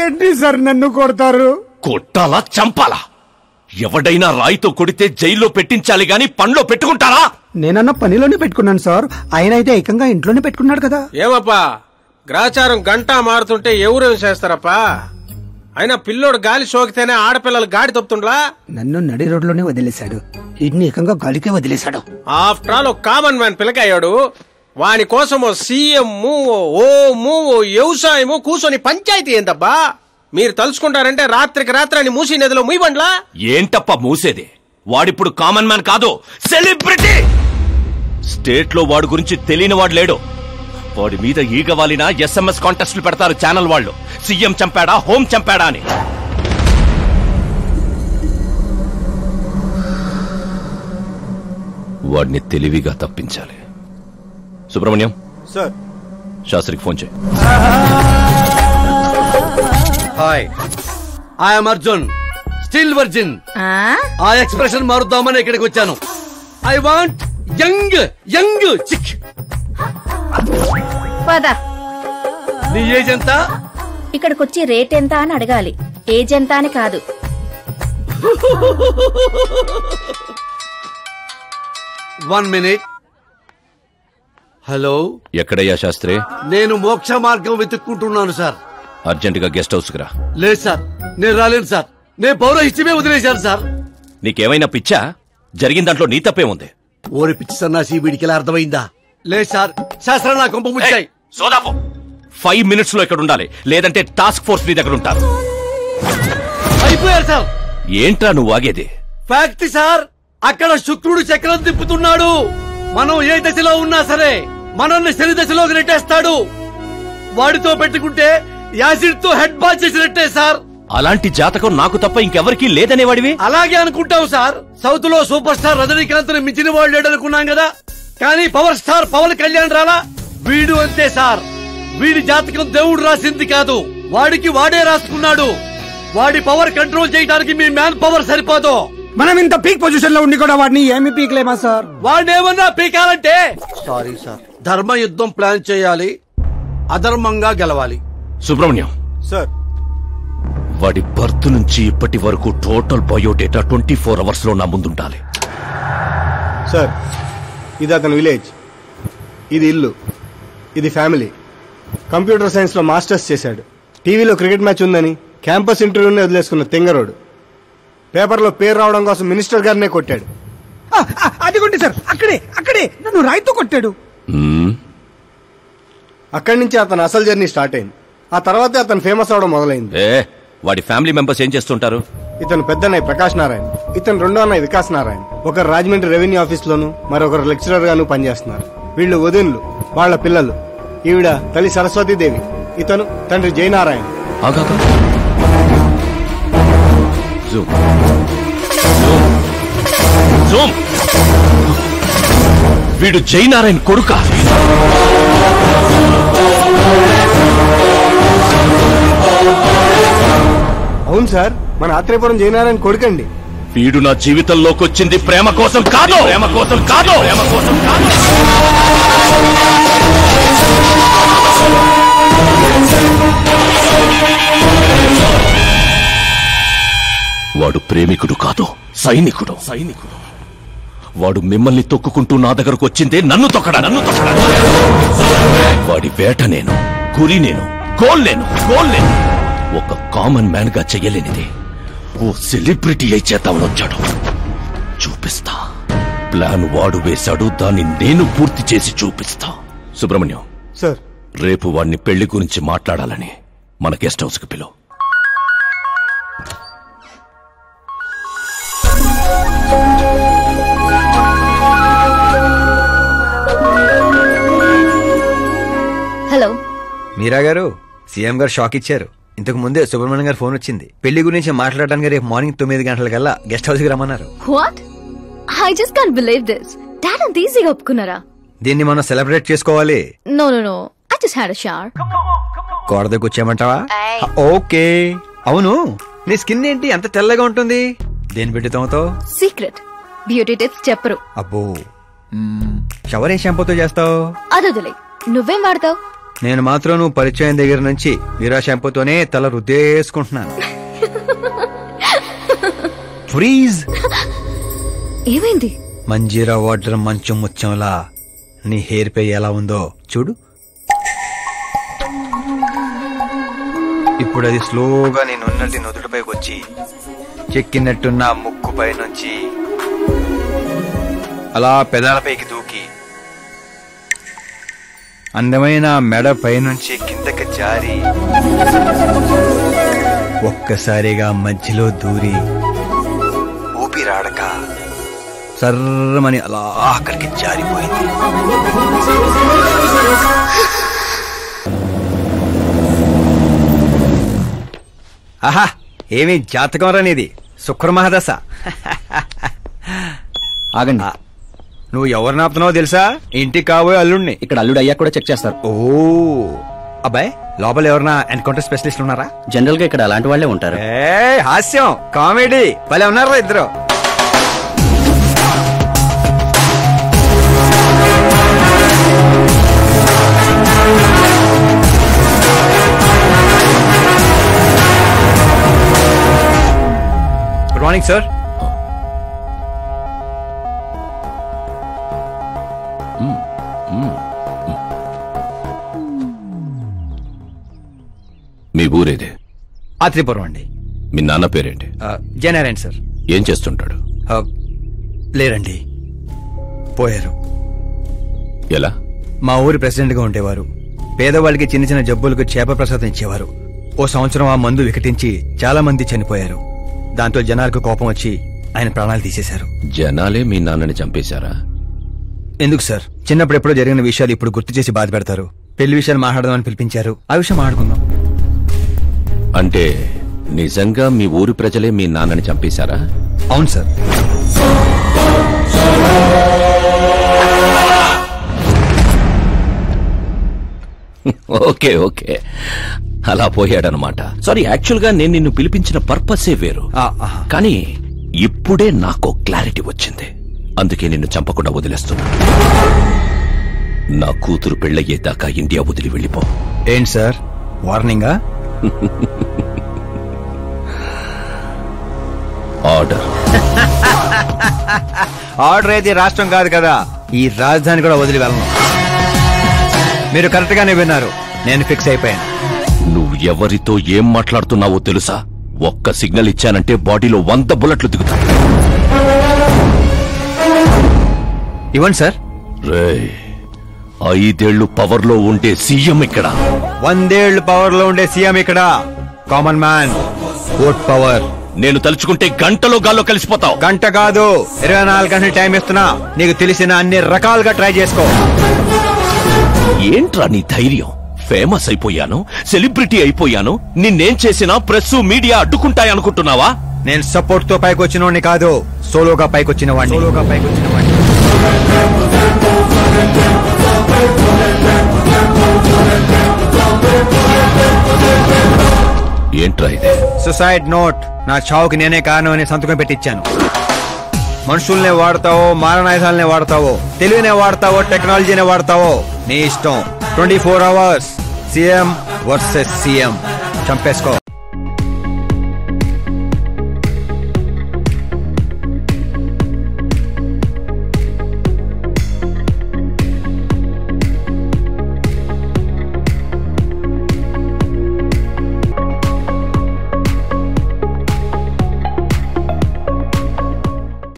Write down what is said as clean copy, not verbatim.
ఏంటి సార్ నన్ను కొడతారు? కొట్టాలా చంపాలా? ఎవడైనా రాయితో కొడితే జైల్లో పెట్టించాలి గాని పనిలో పెట్టుకుంటారా? నేనన్న పనిలోనే పెట్టుకున్నాను సార్, ఆయన అయితే ఏకంగా ఇంట్లోనే పెట్టుకున్నాడు కదా. ఏమప్పా గ్రాచారం గంటా మారుతుంటే ఎవరేం చేస్తారప్పా? అయినా పిల్లోడు గాలి సోకితేనే ఆడపిల్లలు గాడి తప్పుతుండ్లా? నన్ను నడి రోడ్లోనే వదిలేశాడు, ఇన్ని ఏకంగా గాలికే వదిలేశాడు. ఆఫ్టర్ ఆల్ ఒక కామన్ మ్యాన్ పిల్లకయ్యాడు. వాని కోసం ఓ సీఎం ఓ వ్యవసాయము కూర్చొని పంచాయతీ ఏందబ్బా? మీరు తలుచుకుంటారంటే రాత్రికి రాత్రాన్ని మూసి నదిలో ముయ్యబండ్లా? ఏంటప్ప మూసేది? వాడిప్పుడు కామన్ మ్యాన్ కాదు, సెలబ్రిటీ. స్టేట్ లో వాడి గురించి తెలియని వాడు లేడు. వాడి మీద ఈగ వాలిన SMS కాంటెస్ట్లు పెడతారు ఛానల్ వాళ్ళు, సీఎం చంపాడా హోం చంపాడా అని. వాడిని తెలివిగా తప్పించాలి. సుబ్రహ్మణ్యం సార్, శాస్త్రికి ఫోన్ చేయి. Hi, I'm Arjun, still virgin. ఆ ఎక్స్ప్రెషన్ మారుద్దామని ఇక్కడికి వచ్చాను. I want young young chick. నీ ఏజ్ ఎంత? ఇక్కడికొచ్చి రేట్ ఎంత అని అడగాలి, ఏజ్ ఎంత అని కాదు. One minute. హలో, ఎక్కడయ్యా శాస్త్రి? నేను మోక్ష మార్గం వెతుక్కుంటున్నాను సార్. అర్జెంటుగా గెస్ట్ హౌస్ కు రా. లేదు సార్, నేను రాలేను సార్. నేను పౌరహిత్యమే వదిలేశాను సార్. నీకేమైనా పిచ్చా? జరిగిన దాంట్లో నీ తప్పే ఉంది. ఓరి పిచ్చి సన్నాసి, వీడికి ఎలా అర్థమైందా? లేదు సార్, శాస్త్రం నా కొంప ముచ్చాయి. 5 minutes లో ఇక్కడ ఉండాలి, లేదంటే టాస్క్ ఫోర్స్ నీ దగ్గర ఉంటారు. అయిపోయారు సార్. ఏంట్రా నువ్వు ఆగేది? ఫ్యాక్ట్ సార్, అక్కడ శుక్రుడు చక్రం తిప్పుతున్నాడు. మనం ఏ దశలో ఉన్నా సరే మనల్ని శని దశలోకి నెట్టేస్తాడు. వాడితో పెట్టుకుంటే యాసిడ్ తో హెడ్ బాత్ చేసినట్టే సార్. అలాంటి జాతకం నాకు తప్ప ఇంకెవరికీ లేదనేవాడివి. అలాగే అనుకుంటావు సార్. సౌత్ లో సూపర్ స్టార్ రజనీకాంత్ ని మించిన వాళ్ళు లేడనుకున్నాం కదా, కానీ పవర్ స్టార్ పవన్ కళ్యాణ్ రాలా? వీడు అంతే సార్. వీడి జాతకం దేవుడు రాసింది కాదు, వాడికి వాడే రాసుకున్నాడు. వాడి పవర్ కంట్రోల్ చేయడానికి మీ మ్యాన్ పవర్ సరిపోదు. మనం ఇంత పీక్ పొజిషన్ లో ఉండి కూడా వాడిని ఏమి పీక్లేమా సార్? వాడేమన్నా పీకాలంటే సారీ సార్, ధర్మ యుద్ధం ప్లాన్ చేయాలి, అధర్మంగా గెలవాలి. సుబ్రహ్మణ్యం సార్, వాడి బర్త్ నుంచి ఇప్పటి వరకు టోటల్ బయోడేటా 24 hours లో నా ముందుండాలి. సార్, ఇది అతని విలేజ్, ఇది ఇల్లు, ఇది ఫ్యామిలీ. కంప్యూటర్ సైన్స్ లో మాస్టర్స్ చేశాడు. టీవీలో క్రికెట్ మ్యాచ్ ఉందని క్యాంపస్ ఇంటర్వ్యూనే వదిలేసుకున్న తెంగరోడు. పేపర్లో పేరు రావడం కోసం మినిస్టర్ గారినే కొట్టాడు. అదిగోండి సార్, అక్కడే నన్ను రాయితో కొట్టాడు. అక్కడి నుంచి అతను అసలు జర్నీ స్టార్ట్ అయింది. ఆ తర్వాతే అతను ఫేమస్ అవడం మొదలైంది. వాడి ఫ్యామిలీ మెంబర్స్ ఏం చేస్తుంటారు? ఇతను పెద్దన్నయ్య ప్రకాష్ నారాయణ, ఇతను రెండో అన్నయ్య వికాస్ నారాయణ. ఒకరు రాజమండ్రి రెవెన్యూ ఆఫీస్ లోను, మరొకరు లెక్చరర్ గాను పనిచేస్తున్నారు. వీళ్ళు వదినులు, వాళ్ళ పిల్లలు. ఈవిడ తల్లి సరస్వతీదేవి, ఇతను తండ్రి జయనారాయణ. వీడు జయనారాయణ కొడుక? అవును సార్, మన ఆత్రేయపురం జయనారాయణ కొడుకండి. వీడు నా జీవితంలోకి వచ్చింది ప్రేమ కోసం కాదు, ప్రేమ కోసం కాదు, ప్రేమ కోసం కాదు. వాడు ప్రేమికుడు కాదు, సైనికుడు. వాడు మిమ్మల్ని తొక్కుకుంటూ నా దగ్గరకు వచ్చిందే నన్ను తొక్కడా. వాడి వేట నేను, గురి నేను, గోల్ నేను. ఒక కామన్ మ్యాన్ గా చెయ్యలేనిది ఓ సెలబ్రిటీ అయి చేద్దామని వచ్చాడు. చూపిస్తా. ప్లాన్ వాడు వేశాడు, దాన్ని నేను పూర్తి చేసి చూపిస్తా. సుబ్రహ్మణ్యం సార్, రేపు వాడిని పెళ్లి గురించి మాట్లాడాలని మన గెస్ట్ హౌస్ కి పిలువు. హలో మీరా గారు, సీఎం గారు షాక్ ఇచ్చారు. ఇంతకు ముందే సుబ్రహ్మణ్యం గారు ఫోన్ వచ్చింది. పెళ్లి గురించి మాట్లాడడానికి రేపు మార్నింగ్ 9 గంటలకల్లా గెస్ట్ హౌస్ కి రమ్మన్నారు. What? I just can't believe this. Dad అంత ఈజీగా ఒప్పుకున్నారా? దీన్ని మనం సెలబ్రేట్ చేసుకోవాలి. No I just had a shower. కోడదకు వచ్చేయమంటావా? ఓకే. అవును, నీ స్కిన్ ఏంటి అంత తెల్లగా ఉంటుంది? దేని పెట్టుతావుతో? సీక్రెట్ బ్యూటీ టిప్స్ చెప్పరు. అబ్బో, షవర్ ఏ షాంపూతో చేస్తావు? అదొదిలే, నువ్వేం వాడతావు? నేను మాత్రం నువ్వు పరిచయం దగ్గర నుంచి మీరా షాంపూతోనే తల రుద్దేసుకుంటున్నాను. ఫ్రీజ్. ఏమైంది? మంజీరా వాటర్ మంచం ముచ్చంలా నీ హెయిర్ పై ఎలా ఉందో చూడు. ఇప్పుడు అది స్లోగా నేనున్నటి నుదుటిపైకి వచ్చి చెక్కినట్టున్న ముక్కు పై నుంచి అలా పెదాలపైకి దూకి అందమైన మెడ పైనుంచి కిందకి జారి ఒక్కసారిగా మధ్యలో దూరి ఊపిరాడక సర్రమని అలా అక్కడికి జారిపోయింది. ఆహా, ఏమి జాతకం రానిది, శుక్రమహాదశ. ఆగండి, నువ్వు ఎవరిని ఆపుతున్నావో తెలుసా? ఇంటికి కాబోయే అల్లుడిని. ఇక్కడ అల్లుడు అయ్యా కూడా చెక్ చేస్తారు. ఓ అబ్బాయి, లోపల ఎవరన్నా ఎన్కౌంటర్ స్పెషలిస్ట్ ఉన్నారా? జనరల్ గా ఇక్కడ అలాంటి వాళ్ళే ఉంటారు. హాస్యం, కామెడీ భలే ఉన్నారా ఇద్దరు. Good morning sir. మీ ఊరేదే? ఆత్రిపురం అండి. మీ నాన్న పేరేంటి? జయనారాయణ సార్. ఏం చేస్తుంటాడు? లేరండి, పోయారు. ఎలా? మా ఊరి ప్రెసిడెంట్ గా ఉండేవారు. పేదవాళ్ళకి చిన్న చిన్న జబ్బులకు చేప ప్రసాదం ఇచ్చేవారు. ఓ సంవత్సరం ఆ మందు వికటించి చాలా మంది చనిపోయారు. దాంతో జనాలకు కోపం వచ్చి ఆయన ప్రాణాలు తీసేశారు. జనాలే మీ నాన్నని చంపేశారా? ఎందుకు సార్, చిన్నప్పుడు ఎప్పుడో జరిగిన విషయాలు ఇప్పుడు గుర్తు చేసి బాధ పెడతారు. పెళ్లి విషయాలు మాట్లాడదామని పిలిపించారు, ఆ విషయం మాట్లాడుకుందాం. అంటే నిజంగా మీ ఊరి ప్రజలే మీ నాన్నని చంపేశారా? అవును సార్. ఓకే ఓకే, అలా పోయాడనమాట. సారీ, యాక్చువల్ గా నేను నిన్ను పిలిపించిన పర్పసే వేరు. కానీ ఇప్పుడే నాకు క్లారిటీ వచ్చింది. అందుకే నిన్ను చంపకుండా వదిలేస్తున్నా. నా కూతురు పెళ్ళయ్యేదాకా ఇండియా వదిలి వెళ్ళిపో. ఏంటి సార్, వార్నింగా? ఆర్డర్. ఆర్డర్ అయితే రాష్ట్రం కాదు కదా, ఈ రాజధాని కూడా వదిలి వెళ్ళను. మీరు కరెక్ట్ గానే విన్నారు, నేను ఫిక్స్ అయిపోయాను. నువ్వు ఎవరితో ఏం మాట్లాడుతున్నావో తెలుసా? ఒక్క సిగ్నల్ ఇచ్చానంటే బాడీలో 100 బుల్లెట్లు దిగుతాయి. ఇవ్వండి సార్. రేయ్, 5 ఏళ్లు పవర్ లో ఉండే సీఎం ఇక్కడ. 100 ఏళ్లు పవర్ లో ఉండే సీఎం ఇక్కడ. Common man, vote power. నేను తలుచుకుంటే గంటలో గాల్లో కలిసిపోతావు. గంట కాదు, 24 గంటలు టైం ఇస్తున్నా. నీకు తెలిసిన అన్ని రకాలుగా ట్రై చేసుకో. ఏంట్రా నీ ధైర్యం? ఫేమస్ అయిపోయాను, సెలబ్రిటీ అయిపోయాను, నిన్నేం చేసినా ప్రెస్ మీడియా అడ్డుకుంటాయనుకుంటున్నావా? నేను సపోర్ట్ తో పైకి వచ్చిన వాడిని కాదు, సోలోగా పైకి వచ్చిన వాడిని. ఏంట్రా ఇది? Suicide note. నా చావుకి నేనే కారణం అని సంతకం పెట్టించాను. మనుషుల్నే వాడతావో, మారణాయుధాలనే వాడతావో, తెలివినే వాడతావో, టెక్నాలజీనే వాడతావో, నీ ఇష్టం. 24 hours సీఎం వర్సెస్ సీఎం. చంపేసుకో.